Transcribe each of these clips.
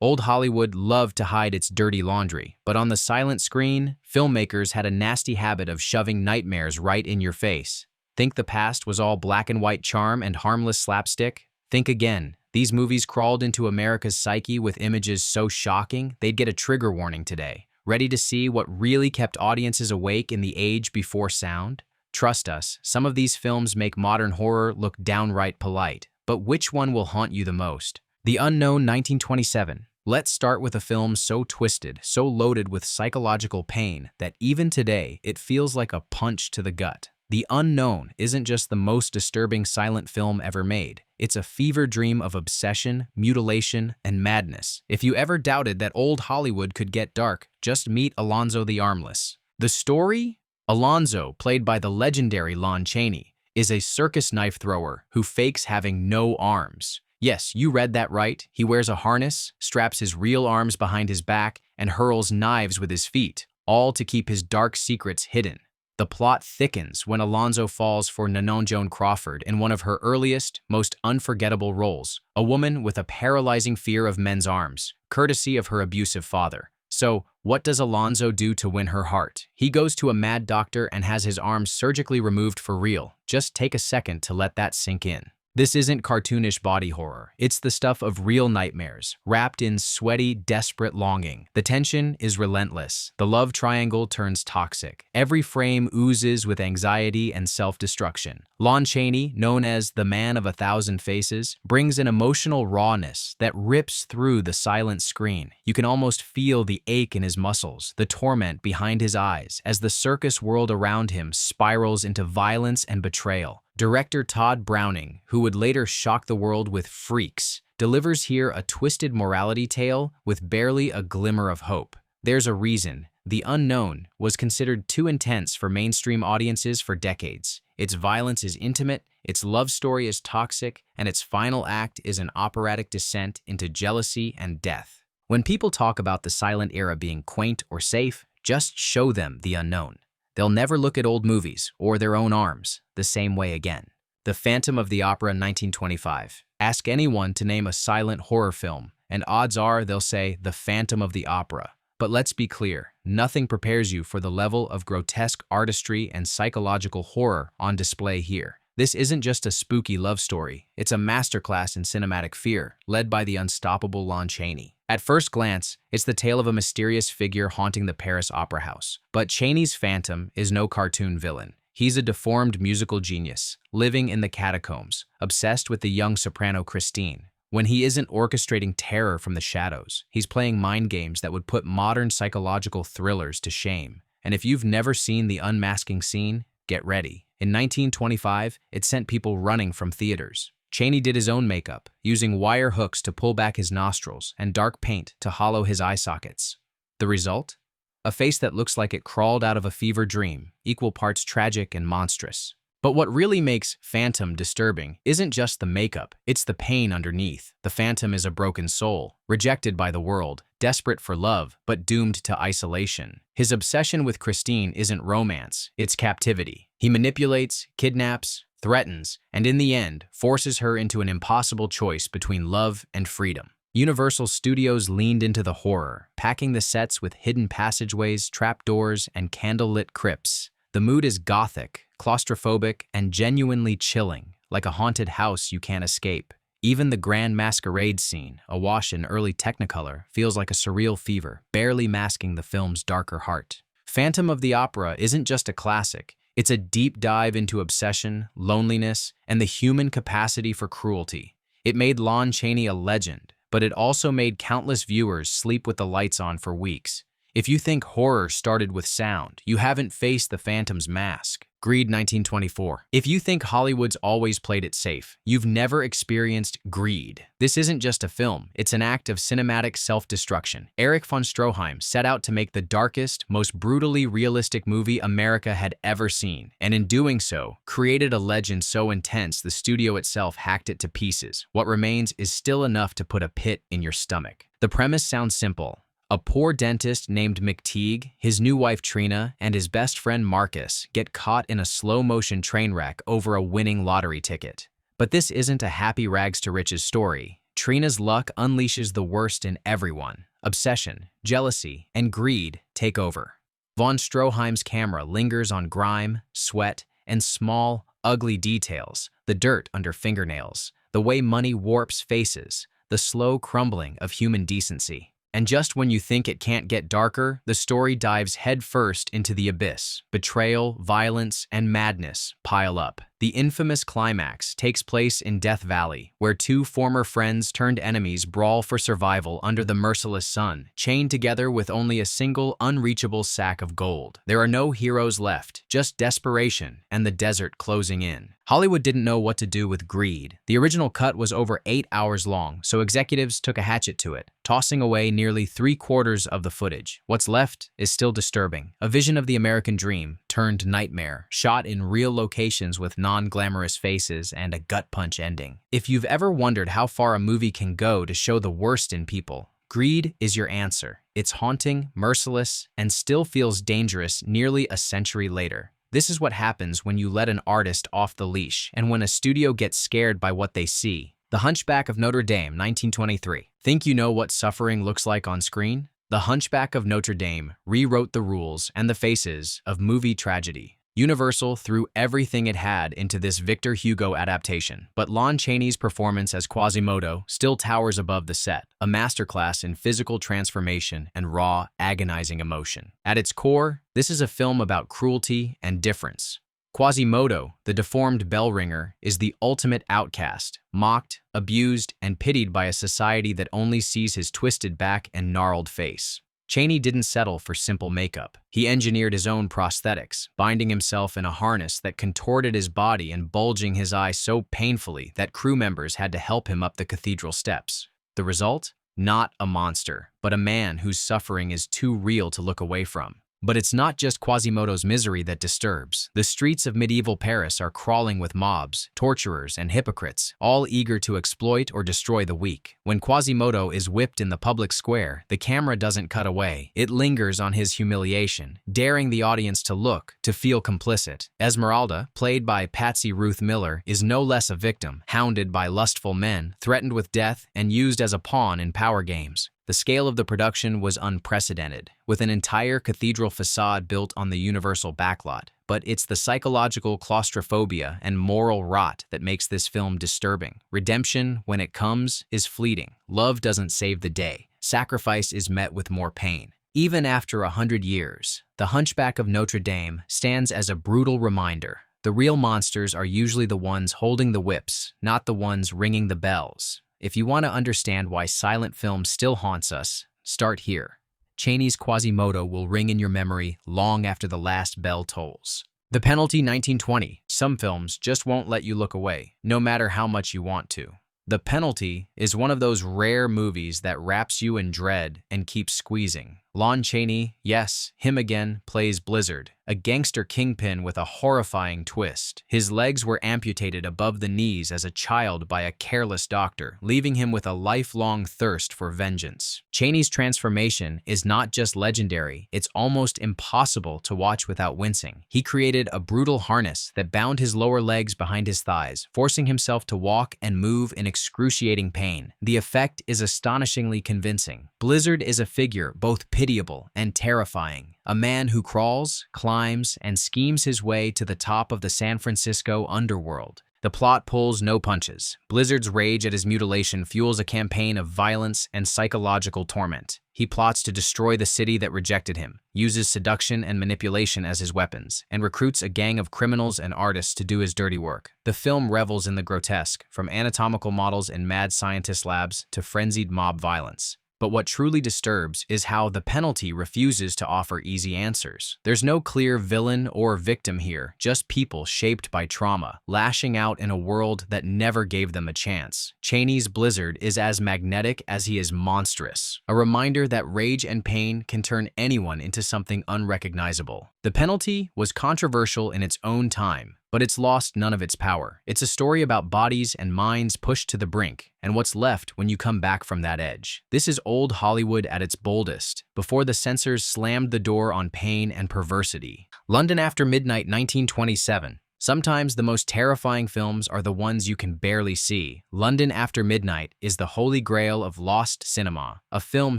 Old Hollywood loved to hide its dirty laundry, but on the silent screen, filmmakers had a nasty habit of shoving nightmares right in your face. Think the past was all black and white charm and harmless slapstick? Think again. These movies crawled into America's psyche with images so shocking, they'd get a trigger warning today. Ready to see what really kept audiences awake in the age before sound? Trust us, some of these films make modern horror look downright polite. But which one will haunt you the most? The Unknown 1927. Let's start with a film so twisted, so loaded with psychological pain, that even today it feels like a punch to the gut. The Unknown isn't just the most disturbing silent film ever made. It's a fever dream of obsession, mutilation, and madness. If you ever doubted that old Hollywood could get dark, just meet Alonzo the Armless. The story? Alonzo, played by the legendary Lon Chaney, is a circus knife thrower who fakes having no arms. Yes, you read that right. He wears a harness, straps his real arms behind his back, and hurls knives with his feet, all to keep his dark secrets hidden. The plot thickens when Alonzo falls for Nanon Joan Crawford in one of her earliest, most unforgettable roles, a woman with a paralyzing fear of men's arms, courtesy of her abusive father. So, what does Alonzo do to win her heart? He goes to a mad doctor and has his arms surgically removed for real. Just take a second to let that sink in. This isn't cartoonish body horror. It's the stuff of real nightmares, wrapped in sweaty, desperate longing. The tension is relentless. The love triangle turns toxic. Every frame oozes with anxiety and self-destruction. Lon Chaney, known as the Man of a Thousand Faces, brings an emotional rawness that rips through the silent screen. You can almost feel the ache in his muscles, the torment behind his eyes, as the circus world around him spirals into violence and betrayal. Director Todd Browning, who would later shock the world with Freaks, delivers here a twisted morality tale with barely a glimmer of hope. There's a reason. The Unknown was considered too intense for mainstream audiences for decades. Its violence is intimate, its love story is toxic, and its final act is an operatic descent into jealousy and death. When people talk about the silent era being quaint or safe, just show them The Unknown. They'll never look at old movies, or their own arms, the same way again. The Phantom of the Opera 1925. Ask anyone to name a silent horror film, and odds are they'll say The Phantom of the Opera. But let's be clear, nothing prepares you for the level of grotesque artistry and psychological horror on display here. This isn't just a spooky love story, it's a masterclass in cinematic fear, led by the unstoppable Lon Chaney. At first glance, it's the tale of a mysterious figure haunting the Paris Opera House. But Chaney's Phantom is no cartoon villain. He's a deformed musical genius, living in the catacombs, obsessed with the young soprano Christine. When he isn't orchestrating terror from the shadows, he's playing mind games that would put modern psychological thrillers to shame. And if you've never seen the unmasking scene, get ready. In 1925, it sent people running from theaters. Chaney did his own makeup, using wire hooks to pull back his nostrils and dark paint to hollow his eye sockets. The result? A face that looks like it crawled out of a fever dream, equal parts tragic and monstrous. But what really makes Phantom disturbing isn't just the makeup, it's the pain underneath. The Phantom is a broken soul, rejected by the world, desperate for love, but doomed to isolation. His obsession with Christine isn't romance, it's captivity. He manipulates, kidnaps, threatens, and in the end, forces her into an impossible choice between love and freedom. Universal Studios leaned into the horror, packing the sets with hidden passageways, trapdoors, and candlelit crypts. The mood is gothic, claustrophobic, and genuinely chilling, like a haunted house you can't escape. Even the grand masquerade scene, awash in early Technicolor, feels like a surreal fever, barely masking the film's darker heart. Phantom of the Opera isn't just a classic, it's a deep dive into obsession, loneliness, and the human capacity for cruelty. It made Lon Chaney a legend, but it also made countless viewers sleep with the lights on for weeks. If you think horror started with sound, you haven't faced the Phantom's mask. Greed 1924. If you think Hollywood's always played it safe, you've never experienced Greed. This isn't just a film, it's an act of cinematic self-destruction. Erich von Stroheim set out to make the darkest, most brutally realistic movie America had ever seen, and in doing so, created a legend so intense the studio itself hacked it to pieces. What remains is still enough to put a pit in your stomach. The premise sounds simple. A poor dentist named McTeague, his new wife Trina, and his best friend Marcus get caught in a slow-motion train wreck over a winning lottery ticket. But this isn't a happy rags to riches story. Trina's luck unleashes the worst in everyone. Obsession, jealousy, and greed take over. Von Stroheim's camera lingers on grime, sweat, and small, ugly details, the dirt under fingernails, the way money warps faces, the slow crumbling of human decency. And just when you think it can't get darker, the story dives headfirst into the abyss. Betrayal, violence, and madness pile up. The infamous climax takes place in Death Valley, where two former friends turned enemies brawl for survival under the merciless sun, chained together with only a single unreachable sack of gold. There are no heroes left, just desperation and the desert closing in. Hollywood didn't know what to do with greed. The original cut was over 8 hours long, so executives took a hatchet to it, tossing away nearly 3/4 of the footage. What's left is still disturbing. A vision of the American dream turned nightmare, shot in real locations with non-glamorous faces and a gut-punch ending. If you've ever wondered how far a movie can go to show the worst in people, greed is your answer. It's haunting, merciless, and still feels dangerous nearly a century later. This is what happens when you let an artist off the leash and when a studio gets scared by what they see. The Hunchback of Notre Dame, 1923. Think you know what suffering looks like on screen? The Hunchback of Notre Dame rewrote the rules and the faces of movie tragedy. Universal threw everything it had into this Victor Hugo adaptation, but Lon Chaney's performance as Quasimodo still towers above the set, a masterclass in physical transformation and raw, agonizing emotion. At its core, this is a film about cruelty and difference. Quasimodo, the deformed bell ringer, is the ultimate outcast, mocked, abused, and pitied by a society that only sees his twisted back and gnarled face. Chaney didn't settle for simple makeup. He engineered his own prosthetics, binding himself in a harness that contorted his body and bulging his eye so painfully that crew members had to help him up the cathedral steps. The result? Not a monster, but a man whose suffering is too real to look away from. But it's not just Quasimodo's misery that disturbs. The streets of medieval Paris are crawling with mobs, torturers, and hypocrites, all eager to exploit or destroy the weak. When Quasimodo is whipped in the public square, the camera doesn't cut away. It lingers on his humiliation, daring the audience to look, to feel complicit. Esmeralda, played by Patsy Ruth Miller, is no less a victim, hounded by lustful men, threatened with death, and used as a pawn in power games. The scale of the production was unprecedented, with an entire cathedral facade built on the Universal backlot. But it's the psychological claustrophobia and moral rot that makes this film disturbing. Redemption, when it comes, is fleeting. Love doesn't save the day. Sacrifice is met with more pain. Even after 100 years, The Hunchback of Notre Dame stands as a brutal reminder. The real monsters are usually the ones holding the whips, not the ones ringing the bells. If you want to understand why silent film still haunts us, start here. Chaney's Quasimodo will ring in your memory long after the last bell tolls. The Penalty, 1920. Some films just won't let you look away, no matter how much you want to. The Penalty is one of those rare movies that wraps you in dread and keeps squeezing. Lon Chaney, yes, him again, plays Blizzard, a gangster kingpin with a horrifying twist. His legs were amputated above the knees as a child by a careless doctor, leaving him with a lifelong thirst for vengeance. Chaney's transformation is not just legendary, it's almost impossible to watch without wincing. He created a brutal harness that bound his lower legs behind his thighs, forcing himself to walk and move in excruciating pain. The effect is astonishingly convincing. Blizzard is a figure both pitiable and terrifying. A man who crawls, climbs, and schemes his way to the top of the San Francisco underworld. The plot pulls no punches. Blizzard's rage at his mutilation fuels a campaign of violence and psychological torment. He plots to destroy the city that rejected him, uses seduction and manipulation as his weapons, and recruits a gang of criminals and artists to do his dirty work. The film revels in the grotesque, from anatomical models in mad scientist labs to frenzied mob violence. But what truly disturbs is how The Penalty refuses to offer easy answers. There's no clear villain or victim here, just people shaped by trauma, lashing out in a world that never gave them a chance. Chaney's Blizzard is as magnetic as he is monstrous, a reminder that rage and pain can turn anyone into something unrecognizable. The Penalty was controversial in its own time, but it's lost none of its power. It's a story about bodies and minds pushed to the brink, and what's left when you come back from that edge. This is old Hollywood at its boldest, before the censors slammed the door on pain and perversity. London After Midnight, 1927. Sometimes the most terrifying films are the ones you can barely see. London After Midnight is the holy grail of lost cinema, a film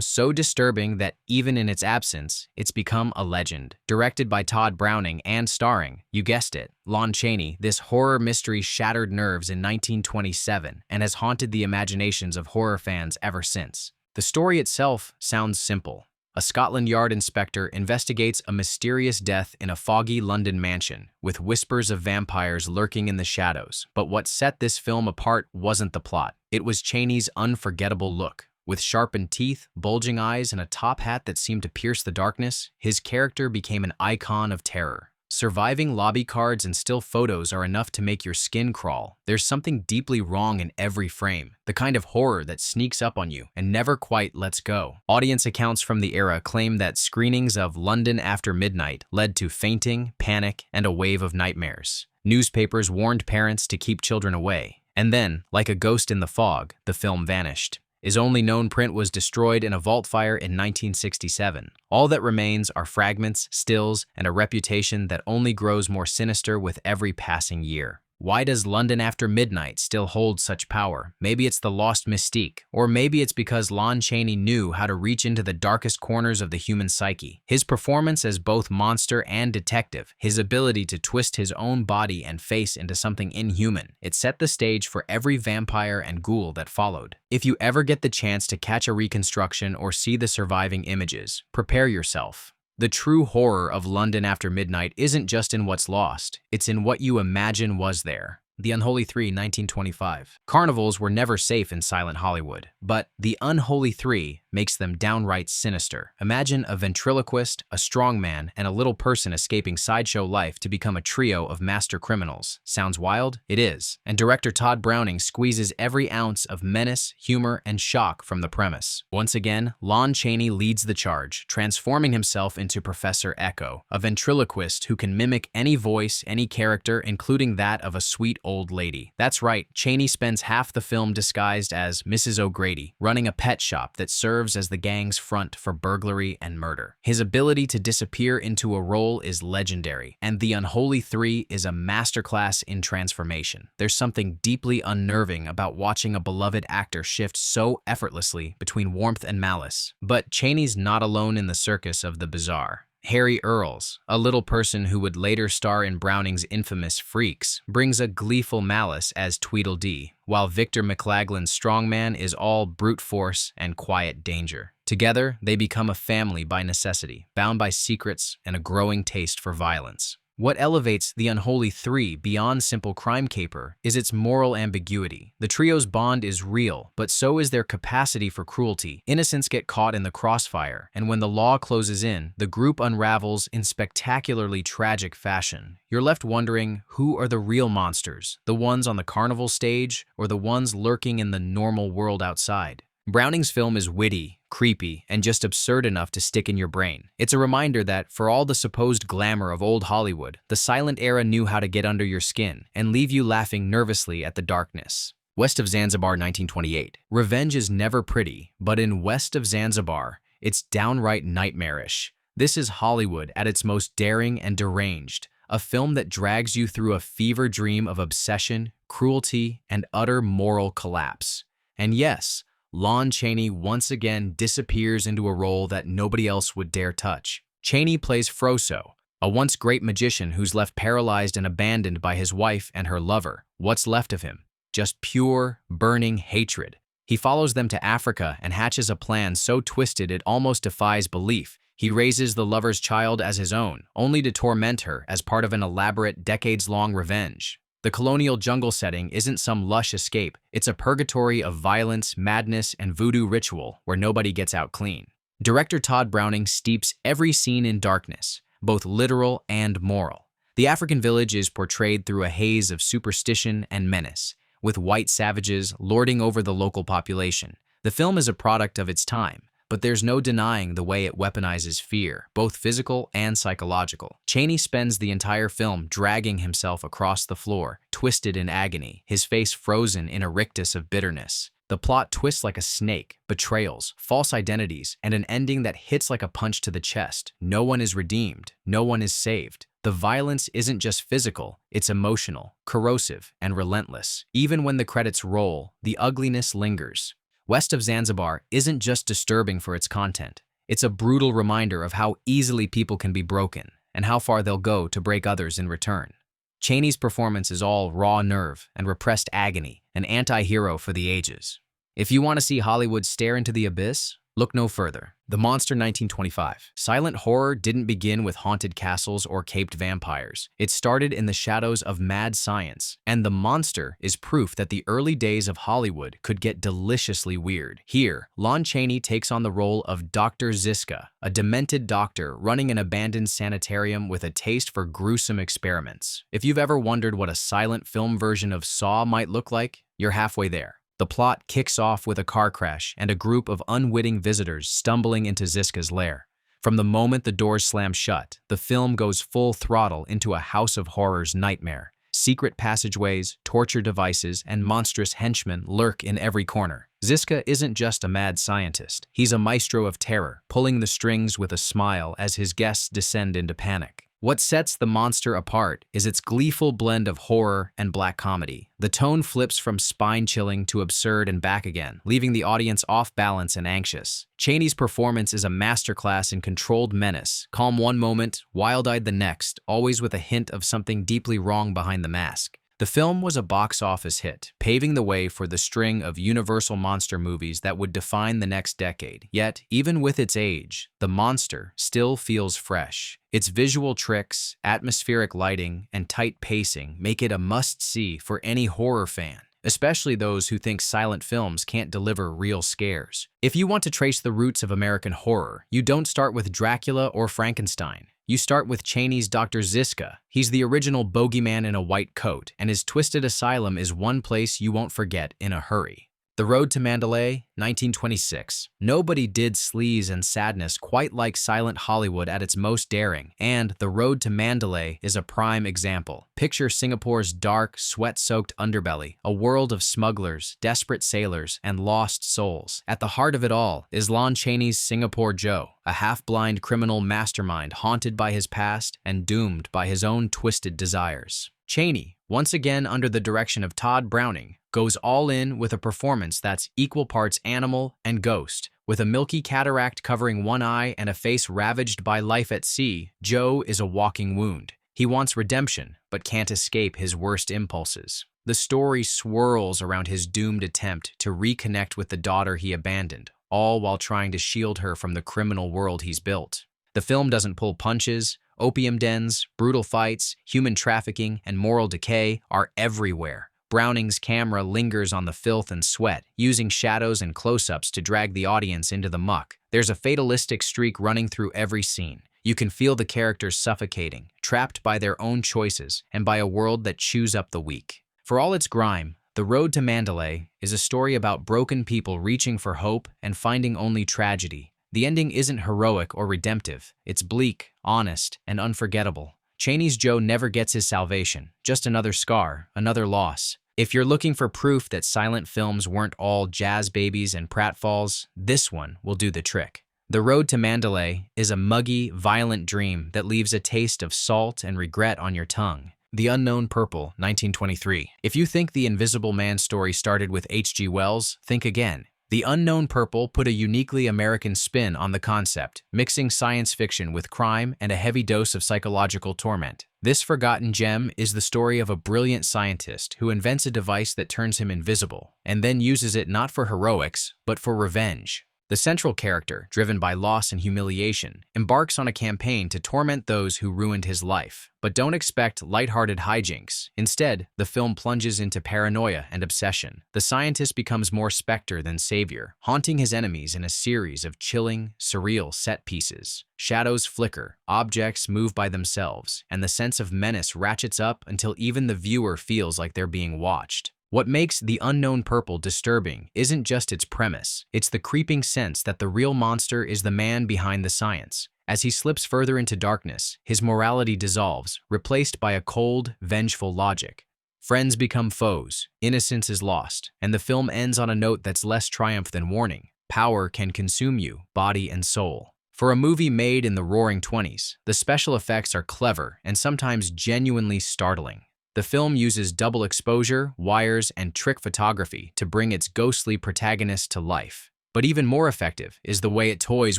so disturbing that even in its absence, it's become a legend. Directed by Todd Browning and starring, you guessed it, Lon Chaney, this horror mystery shattered nerves in 1927 and has haunted the imaginations of horror fans ever since. The story itself sounds simple. A Scotland Yard inspector investigates a mysterious death in a foggy London mansion, with whispers of vampires lurking in the shadows. But what set this film apart wasn't the plot. It was Chaney's unforgettable look. With sharpened teeth, bulging eyes, and a top hat that seemed to pierce the darkness, his character became an icon of terror. Surviving lobby cards and still photos are enough to make your skin crawl. There's something deeply wrong in every frame, the kind of horror that sneaks up on you and never quite lets go. Audience accounts from the era claim that screenings of London After Midnight led to fainting, panic, and a wave of nightmares. Newspapers warned parents to keep children away. And then, like a ghost in the fog, the film vanished. His only known print was destroyed in a vault fire in 1967. All that remains are fragments, stills, and a reputation that only grows more sinister with every passing year. Why does London After Midnight still hold such power? Maybe it's the lost mystique, or maybe it's because Lon Chaney knew how to reach into the darkest corners of the human psyche. His performance as both monster and detective, his ability to twist his own body and face into something inhuman, it set the stage for every vampire and ghoul that followed. If you ever get the chance to catch a reconstruction or see the surviving images, prepare yourself. The true horror of London After Midnight isn't just in what's lost, it's in what you imagine was there. The Unholy Three, 1925. Carnivals were never safe in silent Hollywood, but the Unholy Three makes them downright sinister. Imagine a ventriloquist, a strongman, and a little person escaping sideshow life to become a trio of master criminals. Sounds wild? It is. And director Todd Browning squeezes every ounce of menace, humor, and shock from the premise. Once again, Lon Chaney leads the charge, transforming himself into Professor Echo, a ventriloquist who can mimic any voice, any character, including that of a sweet old lady. That's right, Chaney spends half the film disguised as Mrs. O'Grady, running a pet shop that serves as the gang's front for burglary and murder. His ability to disappear into a role is legendary, and The Unholy Three is a masterclass in transformation. There's something deeply unnerving about watching a beloved actor shift so effortlessly between warmth and malice. But Chaney's not alone in the circus of the bizarre. Harry Earls, a little person who would later star in Browning's infamous Freaks, brings a gleeful malice as Tweedledee, while Victor McLaglen's strongman is all brute force and quiet danger. Together, they become a family by necessity, bound by secrets and a growing taste for violence. What elevates The Unholy Three beyond simple crime caper is its moral ambiguity. The trio's bond is real, but so is their capacity for cruelty. Innocents get caught in the crossfire, and when the law closes in, the group unravels in spectacularly tragic fashion. You're left wondering, who are the real monsters? The ones on the carnival stage, or the ones lurking in the normal world outside? Browning's film is witty, creepy, and just absurd enough to stick in your brain. It's a reminder that, for all the supposed glamour of old Hollywood, the silent era knew how to get under your skin and leave you laughing nervously at the darkness. West of Zanzibar, 1928. Revenge is never pretty, but in West of Zanzibar, it's downright nightmarish. This is Hollywood at its most daring and deranged, a film that drags you through a fever dream of obsession, cruelty, and utter moral collapse. And yes, Lon Chaney once again disappears into a role that nobody else would dare touch. Chaney plays Froso, a once great magician who's left paralyzed and abandoned by his wife and her lover. What's left of him? Just pure, burning hatred. He follows them to Africa and hatches a plan so twisted it almost defies belief. He raises the lover's child as his own, only to torment her as part of an elaborate, decades-long revenge. The colonial jungle setting isn't some lush escape, it's a purgatory of violence, madness, and voodoo ritual where nobody gets out clean. Director Todd Browning steeps every scene in darkness, both literal and moral. The African village is portrayed through a haze of superstition and menace, with white savages lording over the local population. The film is a product of its time, but there's no denying the way it weaponizes fear, both physical and psychological. Chaney spends the entire film dragging himself across the floor, twisted in agony, his face frozen in a rictus of bitterness. The plot twists like a snake, betrayals, false identities, and an ending that hits like a punch to the chest. No one is redeemed, no one is saved. The violence isn't just physical, it's emotional, corrosive, and relentless. Even when the credits roll, the ugliness lingers. West of Zanzibar isn't just disturbing for its content. It's a brutal reminder of how easily people can be broken and how far they'll go to break others in return. Chaney's performance is all raw nerve and repressed agony, an anti-hero for the ages. If you want to see Hollywood stare into the abyss, look no further. The Monster 1925. Silent horror didn't begin with haunted castles or caped vampires. It started in the shadows of mad science, and The Monster is proof that the early days of Hollywood could get deliciously weird. Here, Lon Chaney takes on the role of Dr. Ziska, a demented doctor running an abandoned sanitarium with a taste for gruesome experiments. If you've ever wondered what a silent film version of Saw might look like, you're halfway there. The plot kicks off with a car crash and a group of unwitting visitors stumbling into Ziska's lair. From the moment the doors slam shut, the film goes full throttle into a house of horrors nightmare. Secret passageways, torture devices, and monstrous henchmen lurk in every corner. Ziska isn't just a mad scientist. He's a maestro of terror, pulling the strings with a smile as his guests descend into panic. What sets The Monster apart is its gleeful blend of horror and black comedy. The tone flips from spine-chilling to absurd and back again, leaving the audience off balance and anxious. Chaney's performance is a masterclass in controlled menace, calm one moment, wild-eyed the next, always with a hint of something deeply wrong behind the mask. The film was a box office hit, paving the way for the string of Universal monster movies that would define the next decade. Yet, even with its age, The Monster still feels fresh. Its visual tricks, atmospheric lighting, and tight pacing make it a must-see for any horror fan, especially those who think silent films can't deliver real scares. If you want to trace the roots of American horror, you don't start with Dracula or Frankenstein. You start with Chaney's Dr. Ziska. He's the original bogeyman in a white coat, and his twisted asylum is one place you won't forget in a hurry. The Road to Manderlay, 1926. Nobody did sleaze and sadness quite like silent Hollywood at its most daring, and The Road to Manderlay is a prime example. Picture Singapore's dark, sweat-soaked underbelly, a world of smugglers, desperate sailors, and lost souls. At the heart of it all is Lon Chaney's Singapore Joe, a half-blind criminal mastermind haunted by his past and doomed by his own twisted desires. Chaney, once again under the direction of Todd Browning, goes all in with a performance that's equal parts animal and ghost. With a milky cataract covering one eye and a face ravaged by life at sea, Joe is a walking wound. He wants redemption, but can't escape his worst impulses. The story swirls around his doomed attempt to reconnect with the daughter he abandoned, all while trying to shield her from the criminal world he's built. The film doesn't pull punches. Opium dens, brutal fights, human trafficking, and moral decay are everywhere. Browning's camera lingers on the filth and sweat, using shadows and close-ups to drag the audience into the muck. There's a fatalistic streak running through every scene. You can feel the characters suffocating, trapped by their own choices and by a world that chews up the weak. For all its grime, The Road to Manderlay is a story about broken people reaching for hope and finding only tragedy. The ending isn't heroic or redemptive. It's bleak, honest, and unforgettable. Chaney's Joe never gets his salvation, just another scar, another loss. If you're looking for proof that silent films weren't all jazz babies and pratfalls, this one will do the trick. The Road to Manderlay is a muggy, violent dream that leaves a taste of salt and regret on your tongue. The Unknown Purple, 1923. If you think the Invisible Man story started with H.G. Wells, think again. The Unknown Purple put a uniquely American spin on the concept, mixing science fiction with crime and a heavy dose of psychological torment. This forgotten gem is the story of a brilliant scientist who invents a device that turns him invisible, and then uses it not for heroics, but for revenge. The central character, driven by loss and humiliation, embarks on a campaign to torment those who ruined his life. But don't expect lighthearted hijinks. Instead, the film plunges into paranoia and obsession. The scientist becomes more specter than savior, haunting his enemies in a series of chilling, surreal set pieces. Shadows flicker, objects move by themselves, and the sense of menace ratchets up until even the viewer feels like they're being watched. What makes The Unknown Purple disturbing isn't just its premise, it's the creeping sense that the real monster is the man behind the science. As he slips further into darkness, his morality dissolves, replaced by a cold, vengeful logic. Friends become foes, innocence is lost, and the film ends on a note that's less triumph than warning. Power can consume you, body and soul. For a movie made in the Roaring '20s, the special effects are clever and sometimes genuinely startling. The film uses double exposure, wires, and trick photography to bring its ghostly protagonist to life. But even more effective is the way it toys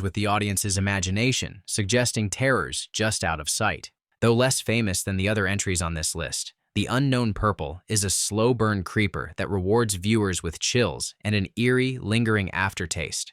with the audience's imagination, suggesting terrors just out of sight. Though less famous than the other entries on this list, The Unknown Purple is a slow-burn creeper that rewards viewers with chills and an eerie, lingering aftertaste.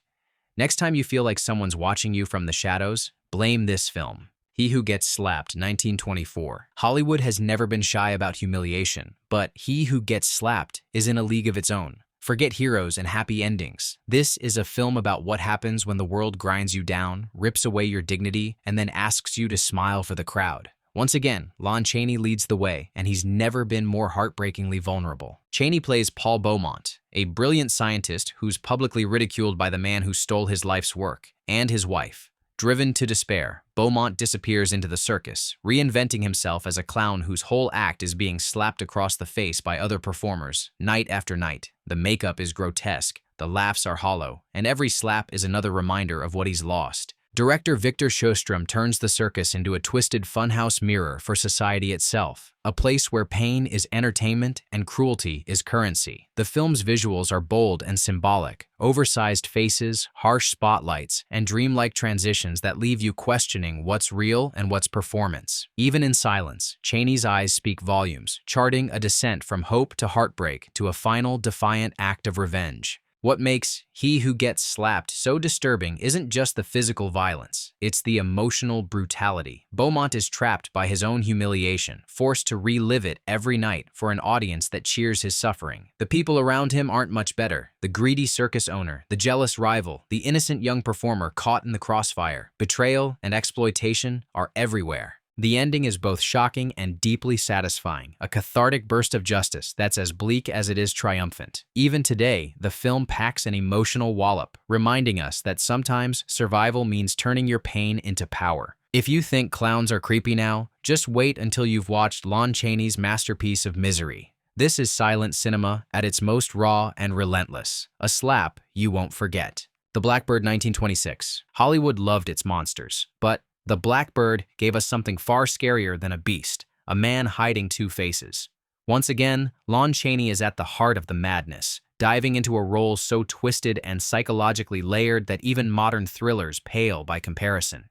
Next time you feel like someone's watching you from the shadows, blame this film. He Who Gets Slapped, 1924. Hollywood has never been shy about humiliation, but He Who Gets Slapped is in a league of its own. Forget heroes and happy endings. This is a film about what happens when the world grinds you down, rips away your dignity, and then asks you to smile for the crowd. Once again, Lon Chaney leads the way, and he's never been more heartbreakingly vulnerable. Chaney plays Paul Beaumont, a brilliant scientist who's publicly ridiculed by the man who stole his life's work, and his wife. Driven to despair, Beaumont disappears into the circus, reinventing himself as a clown whose whole act is being slapped across the face by other performers, night after night. The makeup is grotesque, the laughs are hollow, and every slap is another reminder of what he's lost. Director Victor Sjöström turns the circus into a twisted funhouse mirror for society itself, a place where pain is entertainment and cruelty is currency. The film's visuals are bold and symbolic, oversized faces, harsh spotlights, and dreamlike transitions that leave you questioning what's real and what's performance. Even in silence, Chaney's eyes speak volumes, charting a descent from hope to heartbreak to a final, defiant act of revenge. What makes He Who Gets Slapped so disturbing isn't just the physical violence, it's the emotional brutality. Beaumont is trapped by his own humiliation, forced to relive it every night for an audience that cheers his suffering. The people around him aren't much better. The greedy circus owner, the jealous rival, the innocent young performer caught in the crossfire. Betrayal and exploitation are everywhere. The ending is both shocking and deeply satisfying, a cathartic burst of justice that's as bleak as it is triumphant. Even today, the film packs an emotional wallop, reminding us that sometimes survival means turning your pain into power. If you think clowns are creepy now, just wait until you've watched Lon Chaney's masterpiece of misery. This is silent cinema at its most raw and relentless, a slap you won't forget. The Blackbird, 1926. Hollywood loved its monsters, but The Blackbird gave us something far scarier than a beast, a man hiding two faces. Once again, Lon Chaney is at the heart of the madness, diving into a role so twisted and psychologically layered that even modern thrillers pale by comparison.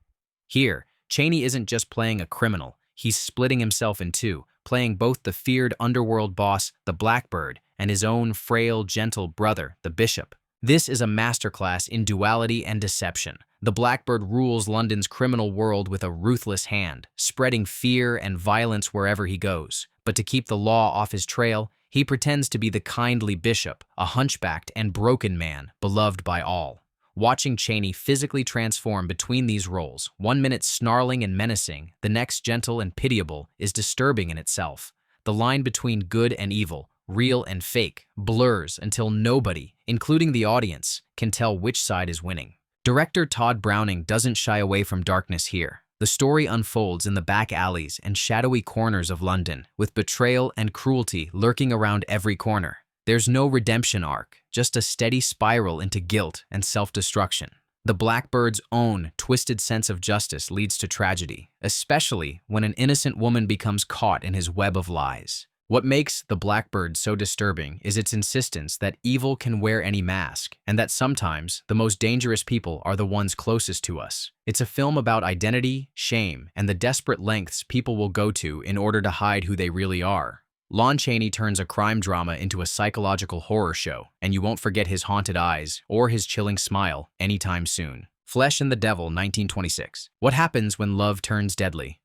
Here, Chaney isn't just playing a criminal, he's splitting himself in two, playing both the feared underworld boss, the Blackbird, and his own frail, gentle brother, the Bishop. This is a masterclass in duality and deception. The Blackbird rules London's criminal world with a ruthless hand, spreading fear and violence wherever he goes. But to keep the law off his trail, he pretends to be the kindly Bishop, a hunchbacked and broken man, beloved by all. Watching Chaney physically transform between these roles, 1 minute snarling and menacing, the next gentle and pitiable, is disturbing in itself. The line between good and evil, real and fake, blurs until nobody, including the audience, can tell which side is winning. Director Todd Browning doesn't shy away from darkness here. The story unfolds in the back alleys and shadowy corners of London, with betrayal and cruelty lurking around every corner. There's no redemption arc, just a steady spiral into guilt and self-destruction. The Blackbird's own twisted sense of justice leads to tragedy, especially when an innocent woman becomes caught in his web of lies. What makes The Blackbird so disturbing is its insistence that evil can wear any mask, and that sometimes the most dangerous people are the ones closest to us. It's a film about identity, shame, and the desperate lengths people will go to in order to hide who they really are. Lon Chaney turns a crime drama into a psychological horror show, and you won't forget his haunted eyes or his chilling smile anytime soon. Flesh and the Devil, 1926. What happens when love turns deadly?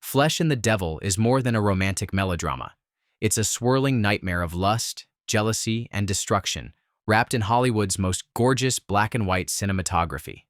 Flesh and the Devil is more than a romantic melodrama. It's a swirling nightmare of lust, jealousy, and destruction, wrapped in Hollywood's most gorgeous black and white cinematography.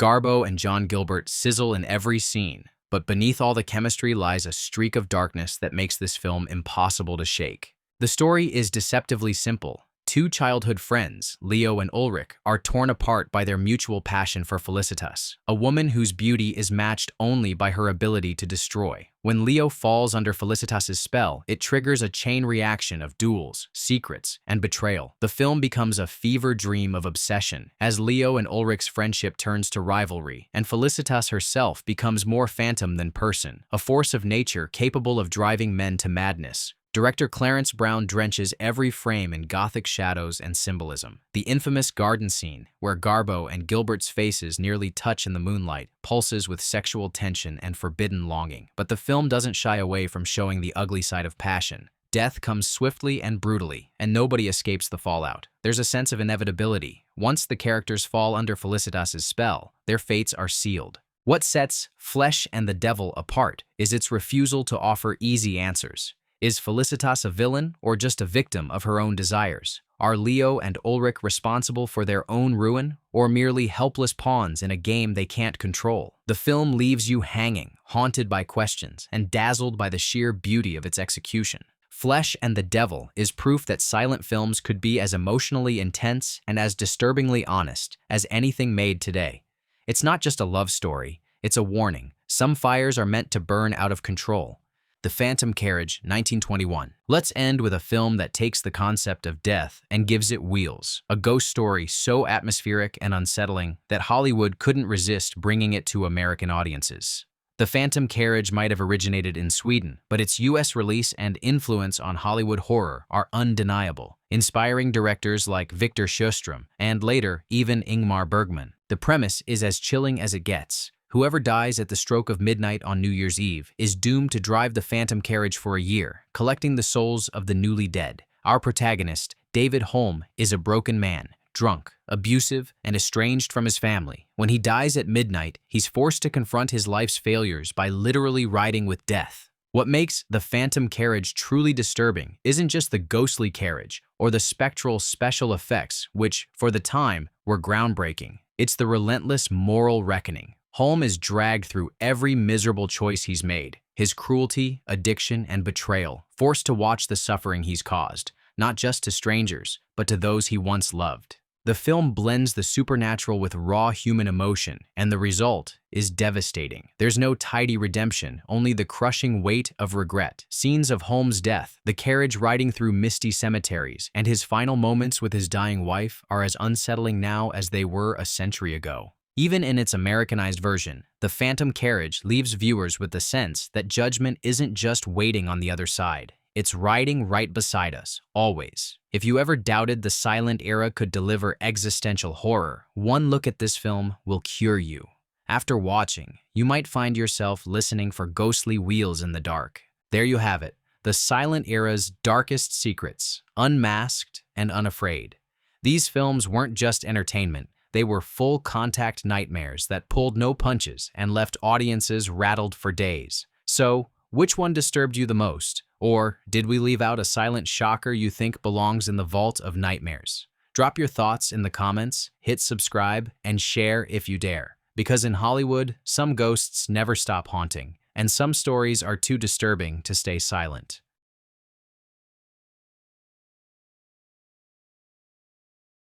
Garbo and John Gilbert sizzle in every scene, but beneath all the chemistry lies a streak of darkness that makes this film impossible to shake. The story is deceptively simple. Two childhood friends, Leo and Ulrich, are torn apart by their mutual passion for Felicitas, a woman whose beauty is matched only by her ability to destroy. When Leo falls under Felicitas's spell, it triggers a chain reaction of duels, secrets, and betrayal. The film becomes a fever dream of obsession, as Leo and Ulrich's friendship turns to rivalry, and Felicitas herself becomes more phantom than person, a force of nature capable of driving men to madness. Director Clarence Brown drenches every frame in gothic shadows and symbolism. The infamous garden scene, where Garbo and Gilbert's faces nearly touch in the moonlight, pulses with sexual tension and forbidden longing. But the film doesn't shy away from showing the ugly side of passion. Death comes swiftly and brutally, and nobody escapes the fallout. There's a sense of inevitability. Once the characters fall under Felicitas's spell, their fates are sealed. What sets Flesh and the Devil apart is its refusal to offer easy answers. Is Felicitas a villain or just a victim of her own desires? Are Leo and Ulrich responsible for their own ruin or merely helpless pawns in a game they can't control? The film leaves you hanging, haunted by questions, and dazzled by the sheer beauty of its execution. Flesh and the Devil is proof that silent films could be as emotionally intense and as disturbingly honest as anything made today. It's not just a love story, it's a warning. Some fires are meant to burn out of control. The Phantom Carriage, 1921. Let's end with a film that takes the concept of death and gives it wheels. A ghost story so atmospheric and unsettling that Hollywood couldn't resist bringing it to American audiences. The Phantom Carriage might have originated in Sweden, but its US release and influence on Hollywood horror are undeniable, inspiring directors like Victor Sjöström and later even Ingmar Bergman. The premise is as chilling as it gets. Whoever dies at the stroke of midnight on New Year's Eve is doomed to drive the Phantom Carriage for a year, collecting the souls of the newly dead. Our protagonist, David Holm, is a broken man, drunk, abusive, and estranged from his family. When he dies at midnight, he's forced to confront his life's failures by literally riding with death. What makes the Phantom Carriage truly disturbing isn't just the ghostly carriage or the spectral special effects, which, for the time, were groundbreaking. It's the relentless moral reckoning. Holm is dragged through every miserable choice he's made, his cruelty, addiction, and betrayal, forced to watch the suffering he's caused, not just to strangers, but to those he once loved. The film blends the supernatural with raw human emotion, and the result is devastating. There's no tidy redemption, only the crushing weight of regret. Scenes of Holm's death, the carriage riding through misty cemeteries, and his final moments with his dying wife are as unsettling now as they were a century ago. Even in its Americanized version, The Phantom Carriage leaves viewers with the sense that judgment isn't just waiting on the other side. It's riding right beside us, always. If you ever doubted the silent era could deliver existential horror, one look at this film will cure you. After watching, you might find yourself listening for ghostly wheels in the dark. There you have it, the silent era's darkest secrets, unmasked and unafraid. These films weren't just entertainment. They were full-contact nightmares that pulled no punches and left audiences rattled for days. So, which one disturbed you the most? Or did we leave out a silent shocker you think belongs in the vault of nightmares? Drop your thoughts in the comments, hit subscribe, and share if you dare. Because in Hollywood, some ghosts never stop haunting, and some stories are too disturbing to stay silent.